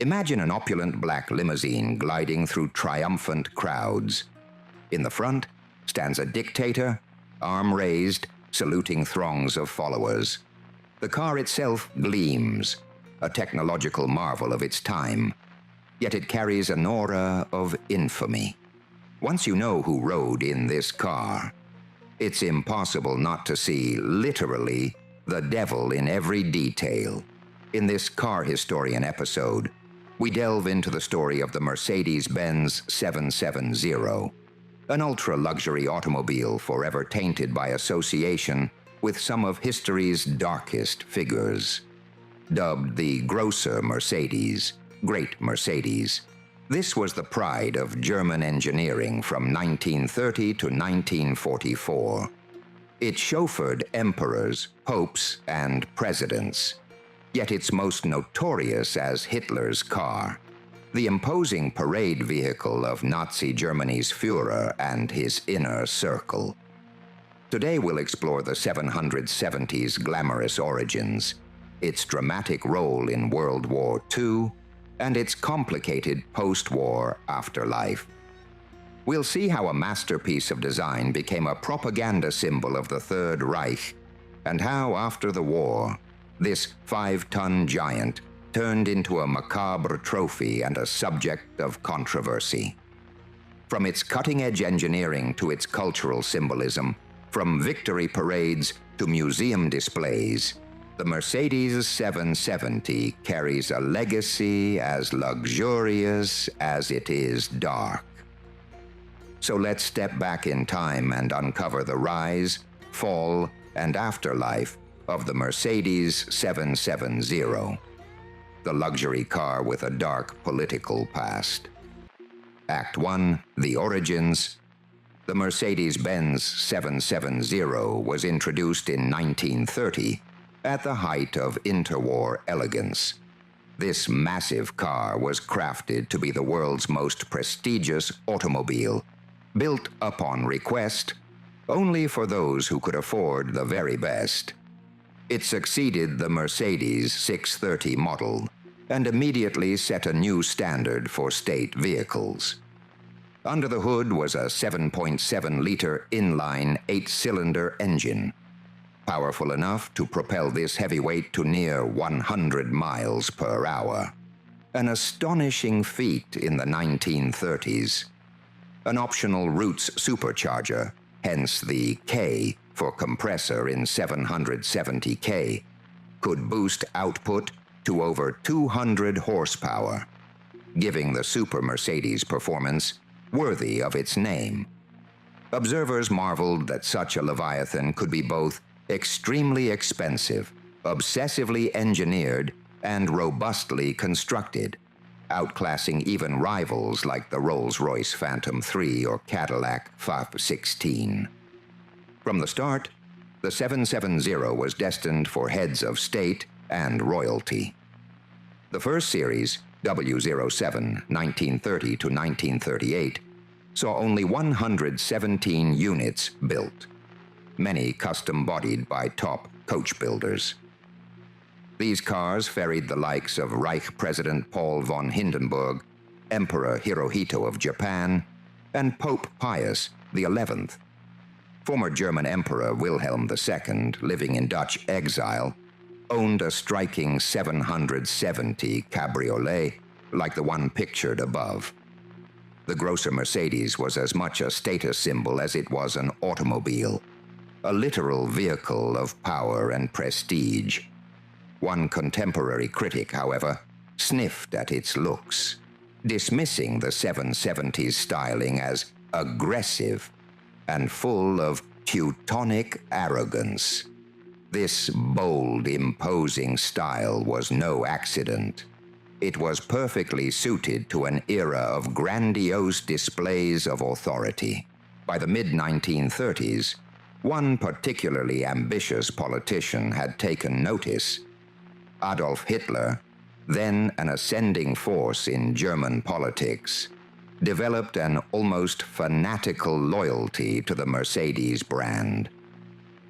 Imagine an opulent black limousine gliding through triumphant crowds. In the front stands a dictator, arm raised, saluting throngs of followers. The car itself gleams, a technological marvel of its time, yet it carries an aura of infamy. Once you know who rode in this car, it's impossible not to see, literally, the devil in every detail. In this Car Historian episode, we delve into the story of the Mercedes-Benz 770, an ultra-luxury automobile forever tainted by association with some of history's darkest figures. Dubbed the Grosser Mercedes, Great Mercedes, this was the pride of German engineering from 1930 to 1944. It chauffeured emperors, popes, and presidents. Yet it's most notorious as Hitler's car, the imposing parade vehicle of Nazi Germany's Führer and his inner circle. Today we'll explore the 770's glamorous origins, its dramatic role in World War II, and its complicated post-war afterlife. We'll see how a masterpiece of design became a propaganda symbol of the Third Reich, and how, after the war, this 5-ton giant turned into a macabre trophy and a subject of controversy. From its cutting-edge engineering to its cultural symbolism, from victory parades to museum displays, the Mercedes 770 carries a legacy as luxurious as it is dark. So let's step back in time and uncover the rise, fall, and afterlife of the Mercedes 770, the luxury car with a dark political past. Act 1, The Origins. The Mercedes-Benz 770 was introduced in 1930 at the height of interwar elegance. This massive car was crafted to be the world's most prestigious automobile, built upon request, only for those who could afford the very best. It succeeded the Mercedes 630 model and immediately set a new standard for state vehicles. Under the hood was a 7.7-liter inline 8-cylinder engine, powerful enough to propel this heavyweight to near 100 miles per hour. An astonishing feat in the 1930s. An optional Roots supercharger, hence the K for compressor in 770K, could boost output to over 200 horsepower, giving the Super Mercedes performance worthy of its name. Observers marveled that such a Leviathan could be both extremely expensive, obsessively engineered, and robustly constructed, outclassing even rivals like the Rolls-Royce Phantom III or Cadillac FAP16. From the start, the 770 was destined for heads of state and royalty. The first series, W07, 1930 to 1938, saw only 117 units built, many custom-bodied by top coach builders. These cars ferried the likes of Reich President Paul von Hindenburg, Emperor Hirohito of Japan, and Pope Pius XI. Former German Emperor Wilhelm II, living in Dutch exile, owned a striking 770 cabriolet like the one pictured above. The Grosser Mercedes was as much a status symbol as it was an automobile, a literal vehicle of power and prestige. One contemporary critic, however, sniffed at its looks, dismissing the 770's styling as aggressive and full of Teutonic arrogance. This bold, imposing style was no accident. It was perfectly suited to an era of grandiose displays of authority. By the mid-1930s, one particularly ambitious politician had taken notice. Adolf Hitler, then an ascending force in German politics, developed an almost fanatical loyalty to the Mercedes brand.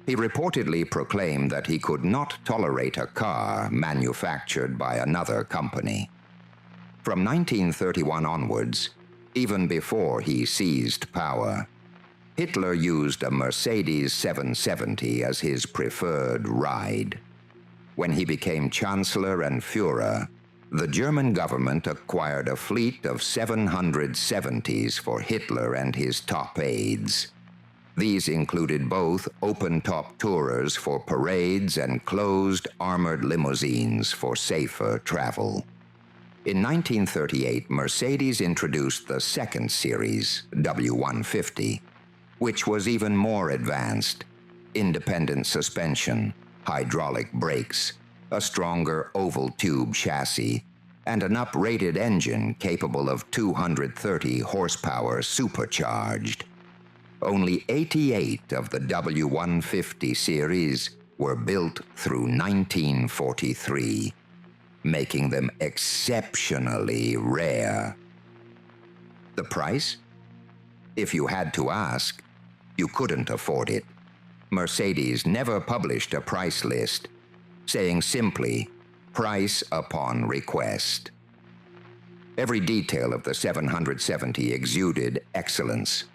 He reportedly proclaimed that he could not tolerate a car manufactured by another company. From 1931 onwards, even before he seized power, Hitler used a Mercedes 770 as his preferred ride. When he became Chancellor and Führer, the German government acquired a fleet of 770s for Hitler and his top aides. These included both open-top tourers for parades and closed armored limousines for safer travel. In 1938, Mercedes introduced the second series, W150, which was even more advanced: independent suspension, hydraulic brakes, a stronger oval tube chassis, and an up-rated engine capable of 230 horsepower supercharged. Only 88 of the W150 series were built through 1943, making them exceptionally rare. The price? If you had to ask, you couldn't afford it. Mercedes never published a price list, saying simply, price upon request. Every detail of the 770 exuded excellence.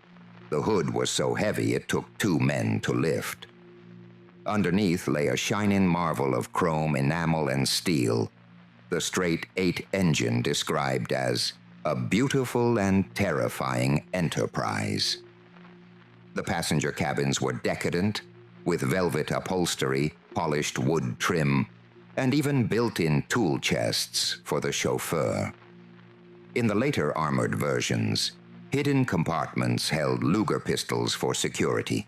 The hood was so heavy it took 2 men to lift. Underneath lay a shining marvel of chrome, enamel, and steel, the straight 8 engine described as a beautiful and terrifying enterprise. The passenger cabins were decadent, with velvet upholstery, polished wood trim, and even built-in tool chests for the chauffeur. In the later armored versions, hidden compartments held Luger pistols for security.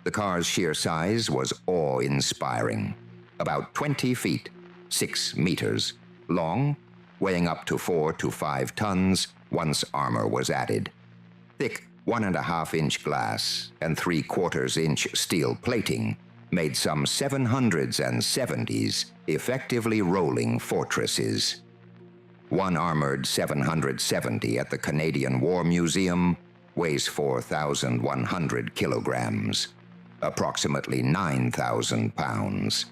The car's sheer size was awe-inspiring. About 20 feet, 6 meters, long, weighing up to 4 to 5 tons once armor was added. Thick 1.5-inch glass and 3/4-inch steel plating made some 700s and 70s effectively rolling fortresses. One armored 770 at the Canadian War Museum weighs 4,100 kilograms, approximately 9,000 pounds,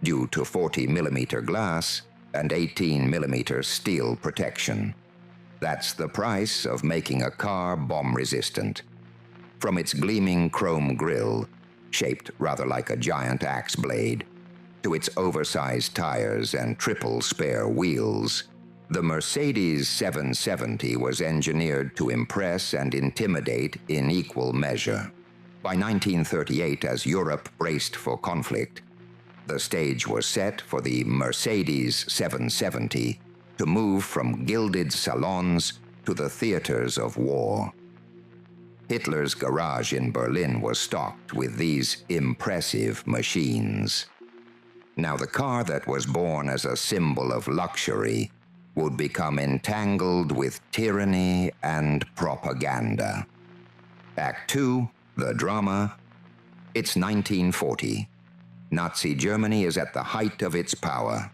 due to 40mm glass and 18mm steel protection. That's the price of making a car bomb-resistant. From its gleaming chrome grille, shaped rather like a giant axe blade, to its oversized tires and triple spare wheels, the Mercedes 770 was engineered to impress and intimidate in equal measure. By 1938, as Europe braced for conflict, the stage was set for the Mercedes 770 to move from gilded salons to the theaters of war. Hitler's garage in Berlin was stocked with these impressive machines. Now, the car that was born as a symbol of luxury would become entangled with tyranny and propaganda. Act 2, the drama. It's 1940. Nazi Germany is at the height of its power.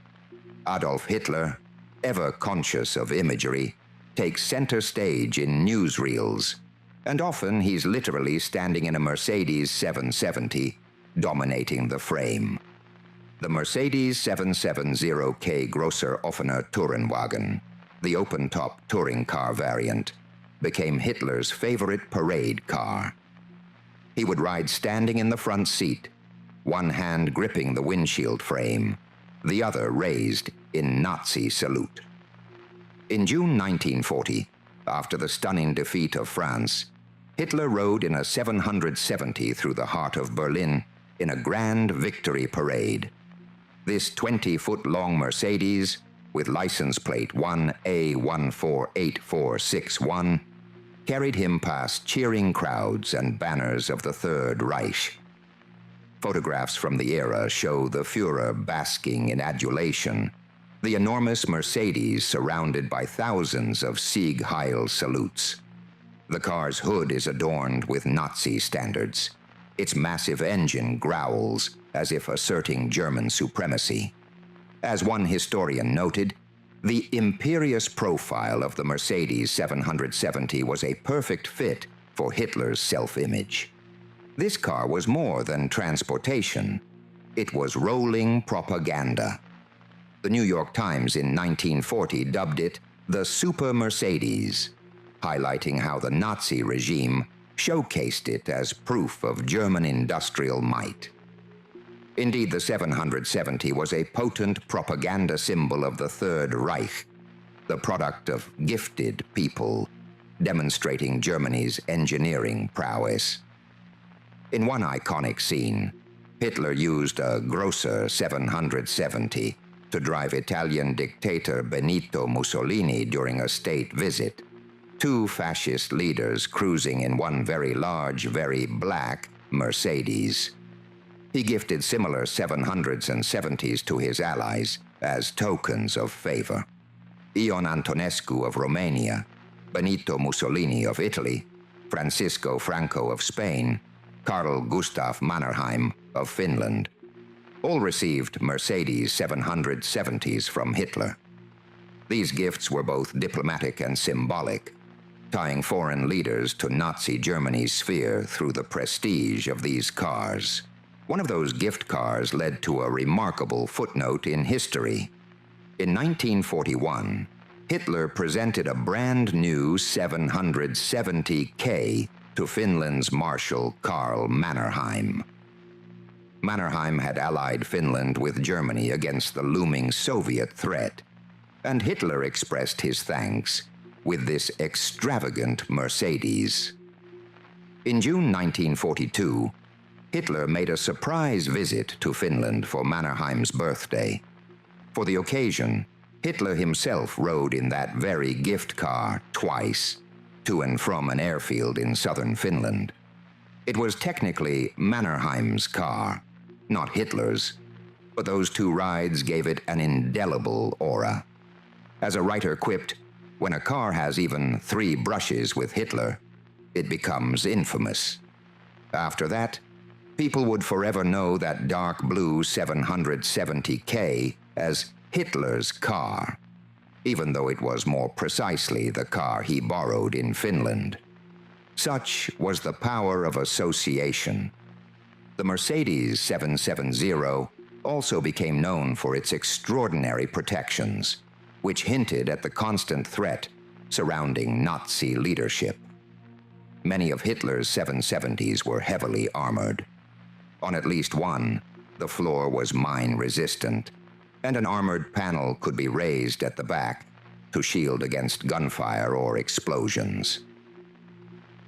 Adolf Hitler, ever conscious of imagery, takes center stage in newsreels, and often he's literally standing in a Mercedes 770, dominating the frame. The Mercedes 770K Grosser Offener Tourenwagen, the open-top touring car variant, became Hitler's favorite parade car. He would ride standing in the front seat, one hand gripping the windshield frame, the other raised in Nazi salute. In June 1940, after the stunning defeat of France, Hitler rode in a 770 through the heart of Berlin in a grand victory parade. This 20-foot-long Mercedes, with license plate 1A148461, carried him past cheering crowds and banners of the Third Reich. Photographs from the era show the Führer basking in adulation, the enormous Mercedes surrounded by thousands of Sieg Heil salutes. The car's hood is adorned with Nazi standards. Its massive engine growls as if asserting German supremacy. As one historian noted, the imperious profile of the Mercedes 770 was a perfect fit for Hitler's self-image. This car was more than transportation. It was rolling propaganda. The New York Times in 1940 dubbed it the Super Mercedes, highlighting how the Nazi regime showcased it as proof of German industrial might. Indeed, the 770 was a potent propaganda symbol of the Third Reich, the product of gifted people, demonstrating Germany's engineering prowess. In one iconic scene, Hitler used a grosser 770 to drive Italian dictator Benito Mussolini during a state visit. Two fascist leaders cruising in one very large, very black Mercedes. He gifted similar 700s and 70s to his allies as tokens of favor. Ion Antonescu of Romania, Benito Mussolini of Italy, Francisco Franco of Spain, Carl Gustav Mannerheim of Finland. All received Mercedes 770s from Hitler. These gifts were both diplomatic and symbolic, tying foreign leaders to Nazi Germany's sphere through the prestige of these cars. One of those gift cars led to a remarkable footnote in history. In 1941, Hitler presented a brand new 770K to Finland's Marshal Karl Mannerheim. Mannerheim had allied Finland with Germany against the looming Soviet threat, and Hitler expressed his thanks with this extravagant Mercedes. In June 1942, Hitler made a surprise visit to Finland for Mannerheim's birthday. For the occasion, Hitler himself rode in that very gift car twice, to and from an airfield in southern Finland. It was technically Mannerheim's car, not Hitler's, but those two rides gave it an indelible aura. As a writer quipped, when a car has even 3 brushes with Hitler, it becomes infamous. After that, people would forever know that dark blue 770K as Hitler's car, even though it was more precisely the car he borrowed in Finland. Such was the power of association. The Mercedes 770 also became known for its extraordinary protections, which hinted at the constant threat surrounding Nazi leadership. Many of Hitler's 770s were heavily armored. On at least one, the floor was mine-resistant, and an armored panel could be raised at the back to shield against gunfire or explosions.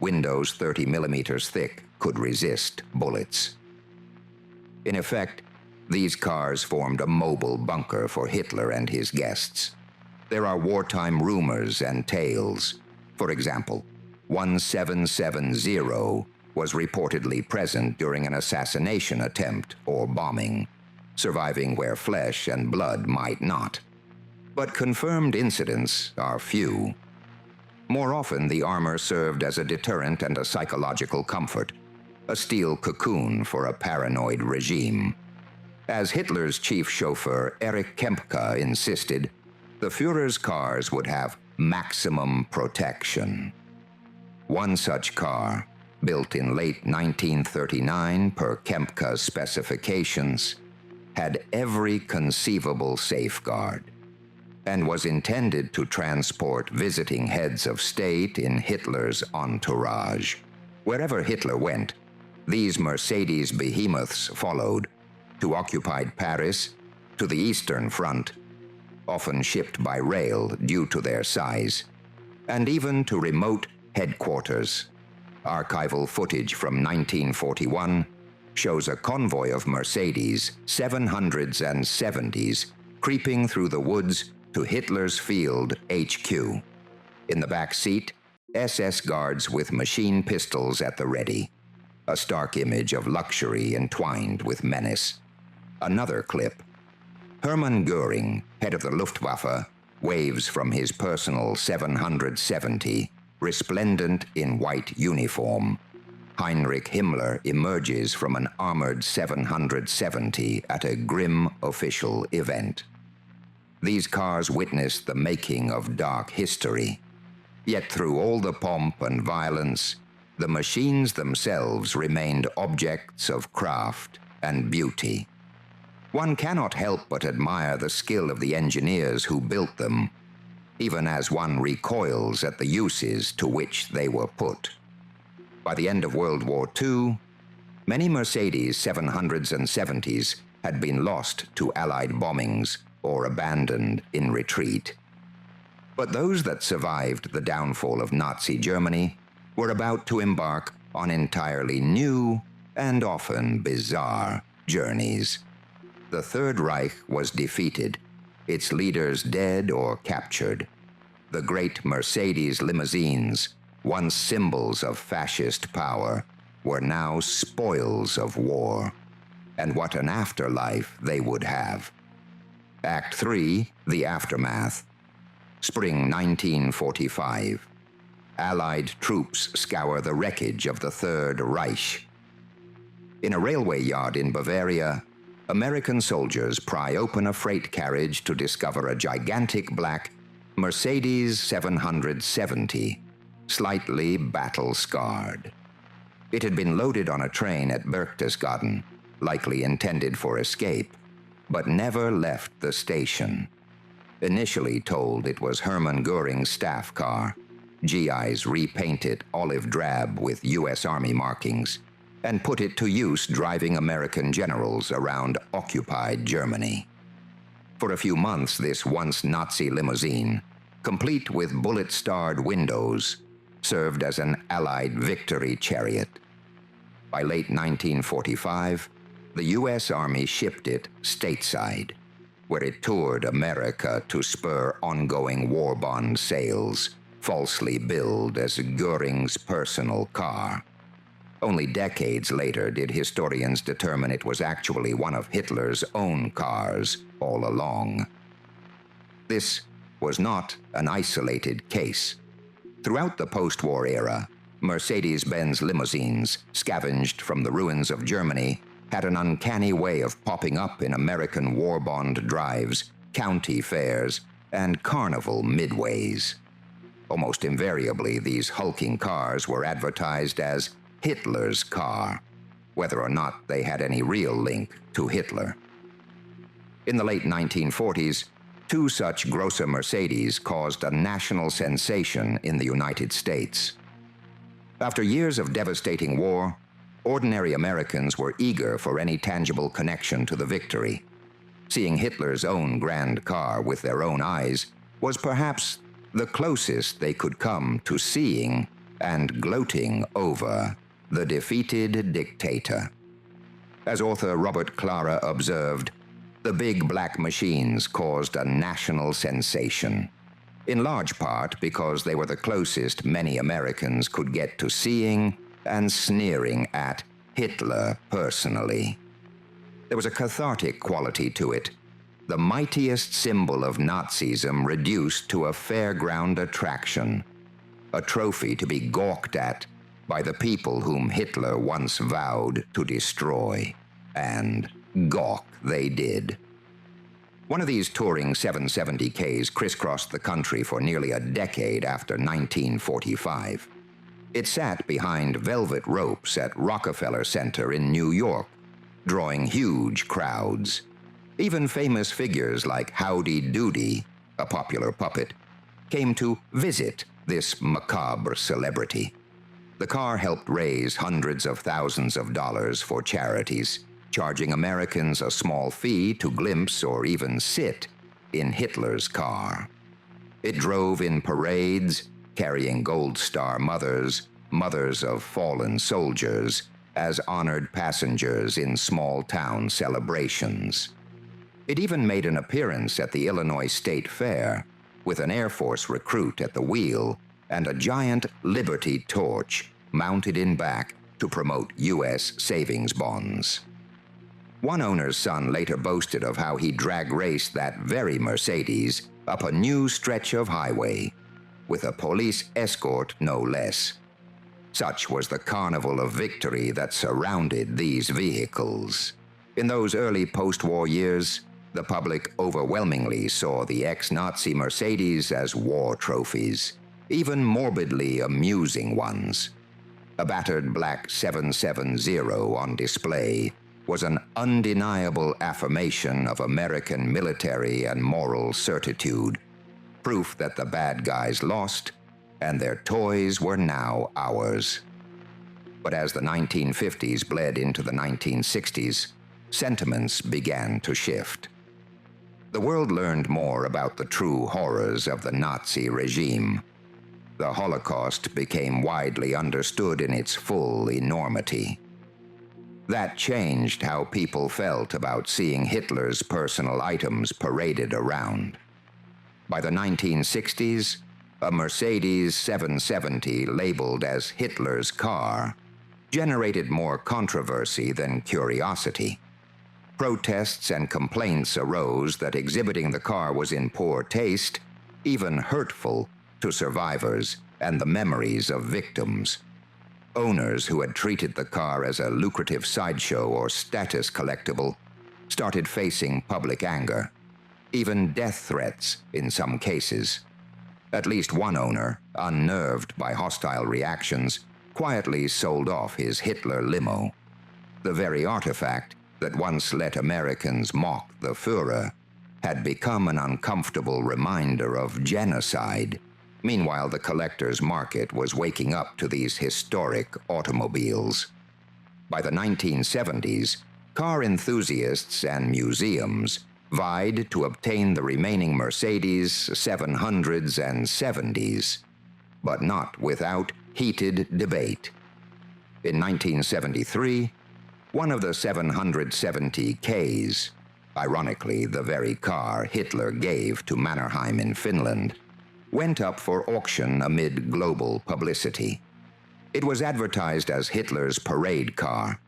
Windows 30 millimeters thick could resist bullets. In effect, these cars formed a mobile bunker for Hitler and his guests. There are wartime rumors and tales. For example, 1770 was reportedly present during an assassination attempt or bombing, surviving where flesh and blood might not. But confirmed incidents are few. More often, the armor served as a deterrent and a psychological comfort, a steel cocoon for a paranoid regime. As Hitler's chief chauffeur Erich Kempka insisted, the Führer's cars would have maximum protection. One such car, built in late 1939 per Kempka's specifications, had every conceivable safeguard, and was intended to transport visiting heads of state in Hitler's entourage. Wherever Hitler went, these Mercedes behemoths followed, to occupied Paris, to the Eastern Front, often shipped by rail due to their size, and even to remote headquarters. Archival footage from 1941 shows a convoy of Mercedes 700s and 70s creeping through the woods to Hitler's field HQ. In the back seat, SS guards with machine pistols at the ready, a stark image of luxury entwined with menace. Another clip. Hermann Göring, head of the Luftwaffe, waves from his personal 770, resplendent in white uniform. Heinrich Himmler emerges from an armored 770 at a grim official event. These cars witnessed the making of dark history. Yet through all the pomp and violence, the machines themselves remained objects of craft and beauty. One cannot help but admire the skill of the engineers who built them. even as one recoils at the uses to which they were put. By the end of World War II, many Mercedes 700s and 70s had been lost to Allied bombings or abandoned in retreat. But those that survived the downfall of Nazi Germany were about to embark on entirely new and often bizarre journeys. The Third Reich was defeated, its leaders dead or captured. The great Mercedes limousines, once symbols of fascist power, were now spoils of war. And what an afterlife they would have. Act 3, The Aftermath. Spring 1945. Allied troops scour the wreckage of the Third Reich. In a railway yard in Bavaria, American soldiers pry open a freight carriage to discover a gigantic black Mercedes 770, slightly battle-scarred. It had been loaded on a train at Berchtesgaden, likely intended for escape, but never left the station. Initially told it was Hermann Göring's staff car, GIs repaint it olive drab with U.S. Army markings and put it to use driving American generals around occupied Germany. For a few months, this once Nazi limousine, complete with bullet-starred windows, served as an Allied victory chariot. By late 1945, the U.S. Army shipped it stateside, where it toured America to spur ongoing war bond sales, falsely billed as Göring's personal car. Only decades later did historians determine it was actually one of Hitler's own cars all along. This was not an isolated case. Throughout the post-war era, Mercedes-Benz limousines, scavenged from the ruins of Germany, had an uncanny way of popping up in American war bond drives, county fairs, and carnival midways. Almost invariably, these hulking cars were advertised as Hitler's car, whether or not they had any real link to Hitler. In the late 1940s, two such Grosser Mercedes caused a national sensation in the United States. After years of devastating war, ordinary Americans were eager for any tangible connection to the victory. Seeing Hitler's own grand car with their own eyes was perhaps the closest they could come to seeing and gloating over the defeated dictator. As author Robert Clara observed, the big black machines caused a national sensation, in large part because they were the closest many Americans could get to seeing and sneering at Hitler personally. There was a cathartic quality to it, the mightiest symbol of Nazism reduced to a fairground attraction, a trophy to be gawked at by the people whom Hitler once vowed to destroy. And gawk they did. One of these touring 770Ks crisscrossed the country for nearly a decade after 1945. It sat behind velvet ropes at Rockefeller Center in New York, drawing huge crowds. Even famous figures like Howdy Doody, a popular puppet, came to visit this macabre celebrity. The car helped raise hundreds of thousands of dollars for charities, charging Americans a small fee to glimpse or even sit in Hitler's car. It drove in parades, carrying Gold Star mothers, mothers of fallen soldiers, as honored passengers in small-town celebrations. It even made an appearance at the Illinois State Fair, with an Air Force recruit at the wheel and a giant Liberty torch mounted in back to promote U.S. savings bonds. One owner's son later boasted of how he drag raced that very Mercedes up a new stretch of highway, with a police escort no less. Such was the carnival of victory that surrounded these vehicles. In those early post-war years, the public overwhelmingly saw the ex-Nazi Mercedes as war trophies, even morbidly amusing ones. A battered black 770 on display was an undeniable affirmation of American military and moral certitude, proof that the bad guys lost and their toys were now ours. But as the 1950s bled into the 1960s, sentiments began to shift. The world learned more about the true horrors of the Nazi regime. The Holocaust became widely understood in its full enormity. That changed how people felt about seeing Hitler's personal items paraded around. By the 1960s, a Mercedes 770 labeled as Hitler's car generated more controversy than curiosity. Protests and complaints arose that exhibiting the car was in poor taste, even hurtful to survivors and the memories of victims. Owners who had treated the car as a lucrative sideshow or status collectible started facing public anger, even death threats in some cases. At least one owner, unnerved by hostile reactions, quietly sold off his Hitler limo. The very artifact that once let Americans mock the Führer had become an uncomfortable reminder of genocide. Meanwhile, the collector's market was waking up to these historic automobiles. By the 1970s, car enthusiasts and museums vied to obtain the remaining Mercedes 700s and 70s, but not without heated debate. In 1973, one of the 770Ks, ironically the very car Hitler gave to Mannerheim in Finland, went up for auction amid global publicity. It was advertised as Hitler's parade car,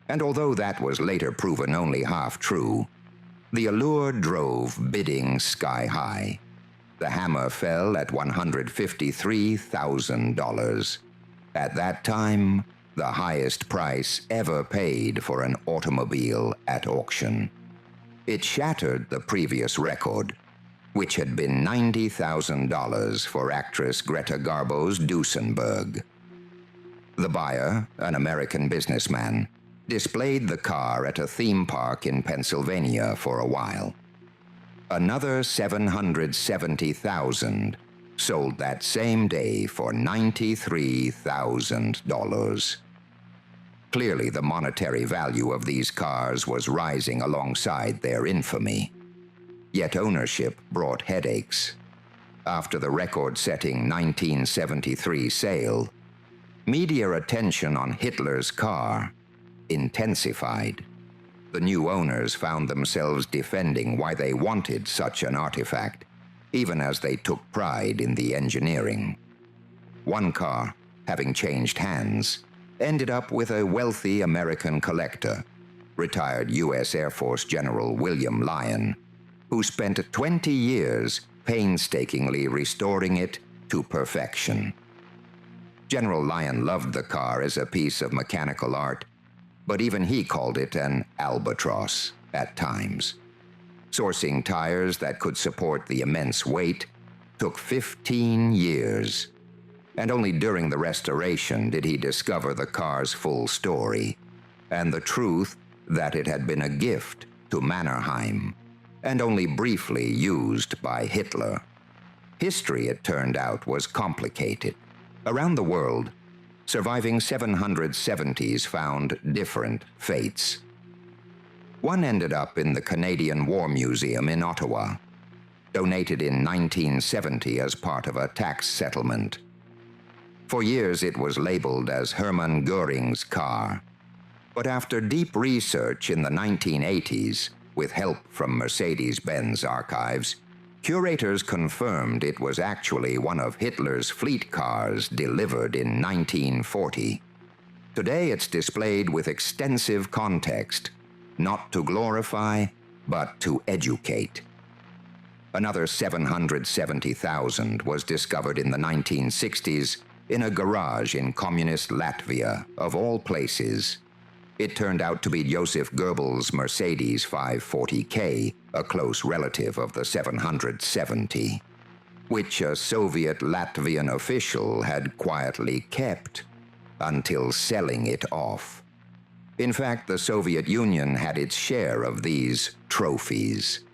and although that was later proven only half true, the allure drove bidding sky high. The hammer fell at $153,000. At that time, the highest price ever paid for an automobile at auction. It shattered the previous record, which had been $90,000 for actress Greta Garbo's Duesenberg. The buyer, an American businessman, displayed the car at a theme park in Pennsylvania for a while. Another $770,000 sold that same day for $93,000. Clearly, the monetary value of these cars was rising alongside their infamy. Yet ownership brought headaches. After the record-setting 1973 sale, media attention on Hitler's car intensified. The new owners found themselves defending why they wanted such an artifact, even as they took pride in the engineering. One car, having changed hands, ended up with a wealthy American collector, retired U.S. Air Force General William Lyon, who spent 20 years painstakingly restoring it to perfection. General Lyon loved the car as a piece of mechanical art, but even he called it an albatross at times. Sourcing tires that could support the immense weight took 15 years, and only during the restoration did he discover the car's full story and the truth that it had been a gift to Mannerheim and only briefly used by Hitler. History, it turned out, was complicated. Around the world, surviving 770s found different fates. One ended up in the Canadian War Museum in Ottawa, donated in 1970 as part of a tax settlement. For years it was labeled as Hermann Göring's car, but after deep research in the 1980s, with help from Mercedes-Benz archives, curators confirmed it was actually one of Hitler's fleet cars delivered in 1940. Today it's displayed with extensive context, not to glorify, but to educate. Another 770,000 was discovered in the 1960s in a garage in communist Latvia, of all places. It turned out to be Joseph Goebbels' Mercedes 540K, a close relative of the 770, which a Soviet Latvian official had quietly kept until selling it off. In fact, the Soviet Union had its share of these trophies.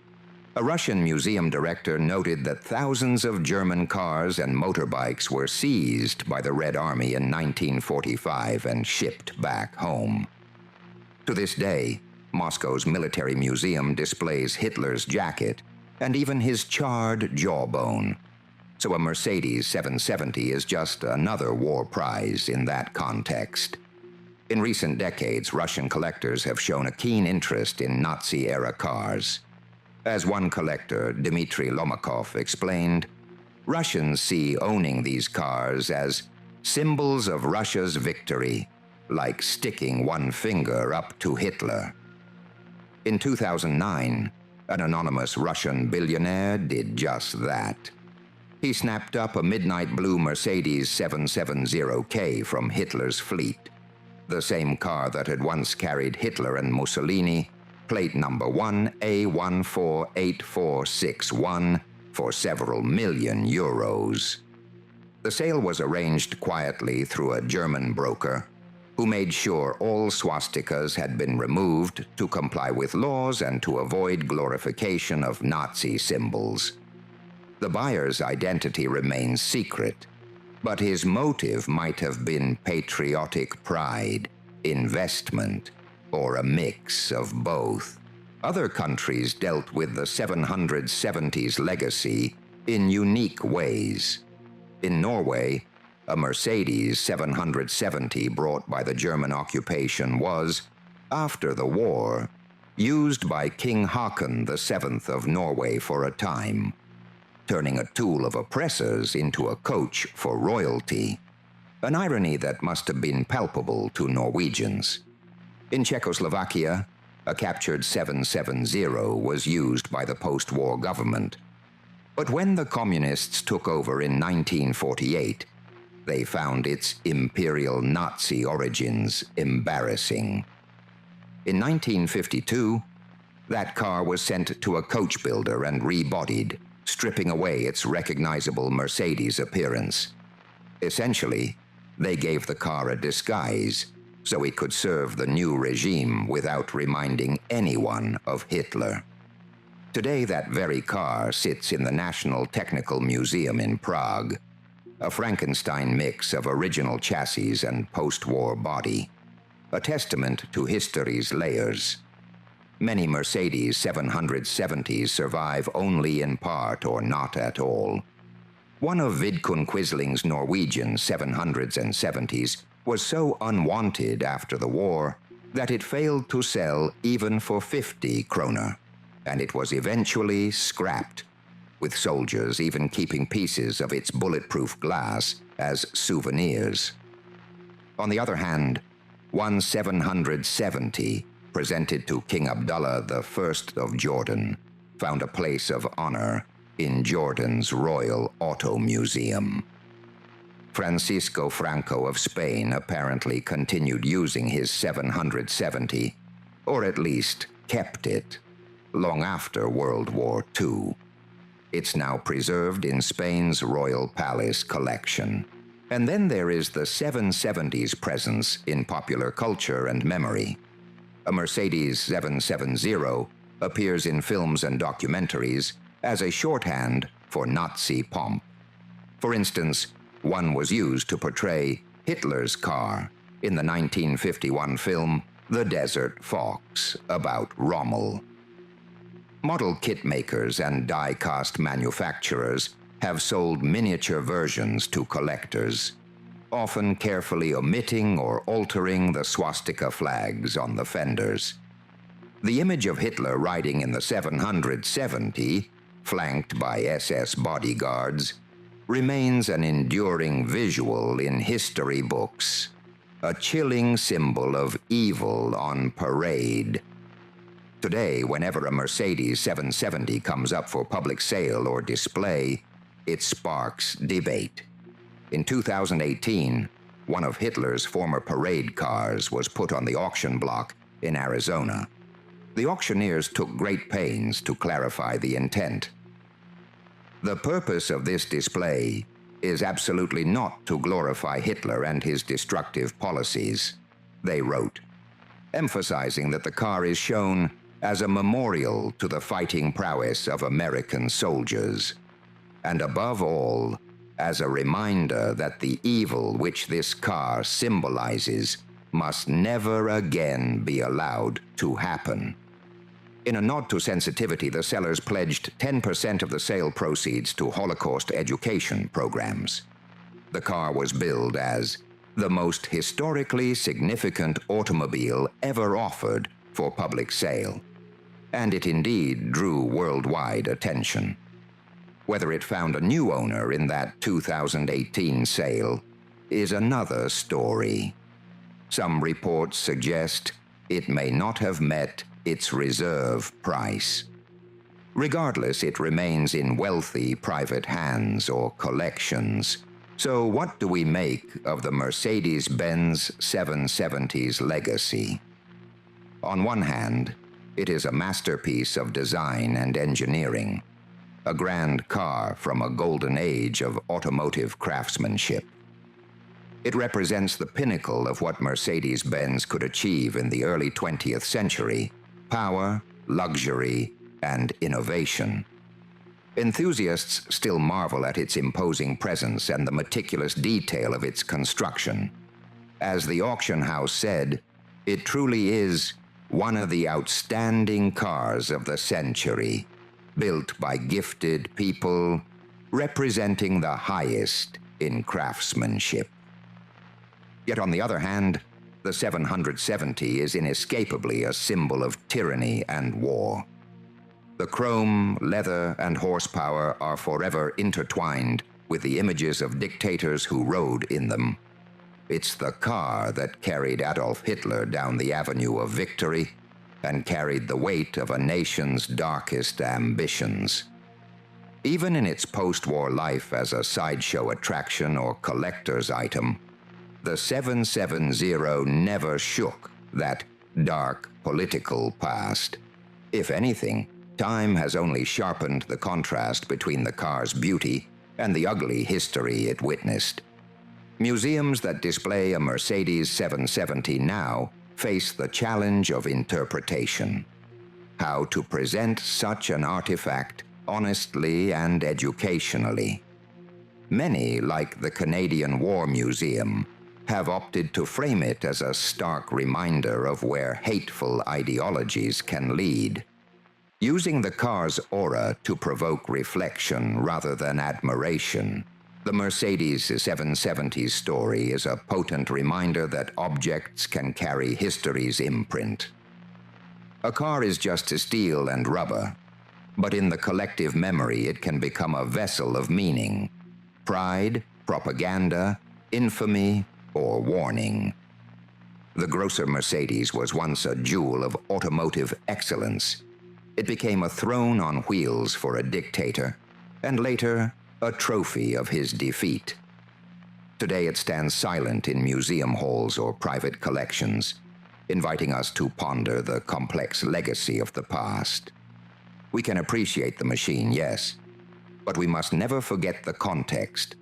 A Russian museum director noted that thousands of German cars and motorbikes were seized by the Red Army in 1945 and shipped back home. To this day, Moscow's military museum displays Hitler's jacket and even his charred jawbone. So a Mercedes 770 is just another war prize in that context. In recent decades, Russian collectors have shown a keen interest in Nazi-era cars. As one collector, Dmitry Lomakov, explained, Russians see owning these cars as symbols of Russia's victory, like sticking one finger up to Hitler. In 2009, an anonymous Russian billionaire did just that. He snapped up a midnight blue Mercedes 770K from Hitler's fleet, the same car that had once carried Hitler and Mussolini, plate number 1A148461, for several million euros. The sale was arranged quietly through a German broker who made sure all swastikas had been removed to comply with laws and to avoid glorification of Nazi symbols. The buyer's identity remains secret, but his motive might have been patriotic pride, investment, or a mix of both. Other countries dealt with the 770's legacy in unique ways. In Norway, a Mercedes 770 brought by the German occupation was, after the war, used by King Haakon VII of Norway for a time, turning a tool of oppressors into a coach for royalty, an irony that must have been palpable to Norwegians. In Czechoslovakia, a captured 770 was used by the post-war government. But when the communists took over in 1948, they found its imperial Nazi origins embarrassing. In 1952, that car was sent to a coach builder and rebodied, stripping away its recognizable Mercedes appearance. Essentially, they gave the car a disguise so it could serve the new regime without reminding anyone of Hitler. Today, that very car sits in the National Technical Museum in Prague, a Frankenstein mix of original chassis and post-war body, a testament to history's layers. Many Mercedes 770s survive only in part or not at all. One of Vidkun Quisling's Norwegian 700s and 70s was so unwanted after the war that it failed to sell even for 50 kroner, and it was eventually scrapped, with soldiers even keeping pieces of its bulletproof glass as souvenirs. On the other hand, one 770, presented to King Abdullah I of Jordan, found a place of honor in Jordan's Royal Auto Museum. Francisco Franco of Spain apparently continued using his 770, or at least kept it, long after World War II. It's now preserved in Spain's Royal Palace collection. And then there is the 770's presence in popular culture and memory. A Mercedes 770 appears in films and documentaries as a shorthand for Nazi pomp. For instance, one was used to portray Hitler's car in the 1951 film The Desert Fox about Rommel. Model kit makers and die-cast manufacturers have sold miniature versions to collectors, often carefully omitting or altering the swastika flags on the fenders. The image of Hitler riding in the 770, flanked by SS bodyguards, remains an enduring visual in history books, a chilling symbol of evil on parade. Today, whenever a Mercedes 770 comes up for public sale or display, it sparks debate. In 2018, one of Hitler's former parade cars was put on the auction block in Arizona. The auctioneers took great pains to clarify the intent. The purpose of this display is absolutely not to glorify Hitler and his destructive policies, they wrote, emphasizing that the car is shown as a memorial to the fighting prowess of American soldiers, and above all, as a reminder that the evil which this car symbolizes must never again be allowed to happen. In a nod to sensitivity, the sellers pledged 10% of the sale proceeds to Holocaust education programs. The car was billed as the most historically significant automobile ever offered for public sale, and it indeed drew worldwide attention. Whether it found a new owner in that 2018 sale is another story. Some reports suggest it may not have met its reserve price. Regardless, it remains in wealthy private hands or collections. So what do we make of the Mercedes-Benz 770's legacy? On one hand, it is a masterpiece of design and engineering, a grand car from a golden age of automotive craftsmanship. It represents the pinnacle of what Mercedes-Benz could achieve in the early 20th century: power, luxury, and innovation. Enthusiasts still marvel at its imposing presence and the meticulous detail of its construction. As the auction house said, it truly is one of the outstanding cars of the century, built by gifted people, representing the highest in craftsmanship. Yet on the other hand, the 770 is inescapably a symbol of tyranny and war. The chrome, leather, and horsepower are forever intertwined with the images of dictators who rode in them. It's the car that carried Adolf Hitler down the Avenue of Victory and carried the weight of a nation's darkest ambitions. Even in its post-war life as a sideshow attraction or collector's item, the 770 never shook that dark political past. If anything, time has only sharpened the contrast between the car's beauty and the ugly history it witnessed. Museums that display a Mercedes 770 now face the challenge of interpretation. How to present such an artifact honestly and educationally. Many, like the Canadian War Museum, have opted to frame it as a stark reminder of where hateful ideologies can lead. Using the car's aura to provoke reflection rather than admiration, the Mercedes 770's story is a potent reminder that objects can carry history's imprint. A car is just steel and rubber, but in the collective memory it can become a vessel of meaning, pride, propaganda, infamy, or warning. The grosser Mercedes was once a jewel of automotive excellence. It became a throne on wheels for a dictator, and later, a trophy of his defeat. Today it stands silent in museum halls or private collections, inviting us to ponder the complex legacy of the past. We can appreciate the machine, yes, but we must never forget the context,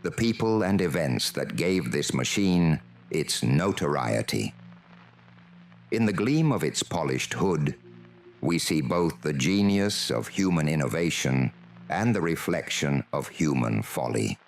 the people and events that gave this machine its notoriety. In the gleam of its polished hood, we see both the genius of human innovation and the reflection of human folly.